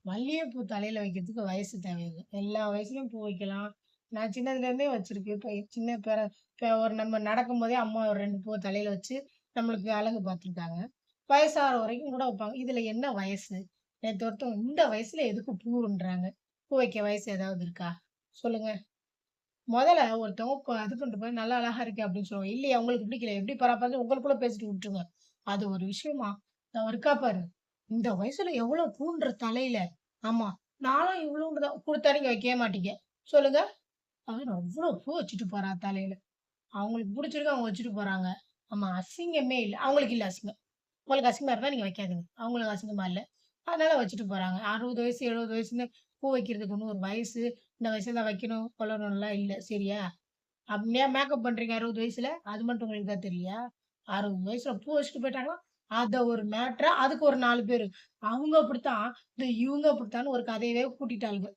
மல்லிகைப்பூ தலையில வைக்கிறதுக்கு வயசு தேவையில்ல. எல்லா வயசுலயும் பூ வைக்கலாம். நான் சின்னதுலேருந்தே வச்சிருக்கேன். இப்ப சின்ன பேர இப்ப ஒரு நம்ம நடக்கும்போதே அம்மா ஒரு 2 பூவ தலையில வச்சு நம்மளுக்கு அழகு பார்த்துருக்காங்க. வயசாகுற வரைக்கும் கூட வைப்பாங்க. இதுல என்ன வயசு? நேத்து ஒருத்தவங்க இந்த வயசுல எதுக்கு பூவுன்றாங்க? பூ வைக்க வயசு ஏதாவது இருக்கா? சொல்லுங்க. முதல்ல ஒருத்தவங்க அது கொண்டு போய் நல்லா அழகா இருக்கு அப்படின்னு சொல்லுவாங்க. இல்லையா உங்களுக்கு பிடிக்கல. எப்படி பராமரிச்சு உங்களுக்குள்ள பேசிட்டு விட்டுருங்க. அது ஒரு விஷயமா? அவ இருக்கா பாரு. இந்த வயசுல எவ்வளவு பூன்ற தலையில. ஆமா. நான்லாம் இவ்வளோண்டு தான் குடுத்தா நீங்க வைக்கவே மாட்டீங்க. சொல்லுங்க. அவன் அவ்ளோ பூ வச்சுட்டு போறா தலையில. அவங்களுக்கு புடிச்சிருக்கு அவங்க வச்சுட்டு போறாங்க. ஆமா அசிங்கமே இல்ல. அவங்களுக்கு இல்ல அசிங்கம். உங்களுக்கு அசிங்கமா இருந்தா நீங்க வைக்காதீங்க. அவங்களுக்கு அசிங்கமா இல்ல. அதனால வச்சுட்டு போறாங்க. 60 வயசு, 70 வயசுன்னு பூ வைக்கிறதுக்கு ஒண்ணும் ஒரு வயசு, இந்த வயசுல தான் வைக்கணும், கொள்ளணும்லாம் இல்ல. சரியா? அப்படியா மேக்கப் பண்றீங்க 60 வயசுல? அது மட்டும் உங்களுக்கு தான் தெரியலையா? 60 வயசுல பூ வச்சுட்டு போயிட்டாங்கன்னா, அத ஒரு மேட்டரா அதுக்கு ஒரு 4 பேரு. அவங்க அப்படித்தான், இந்த இவங்க அப்படித்தான்னு ஒரு கதையவே கூட்டிட்டாளுக.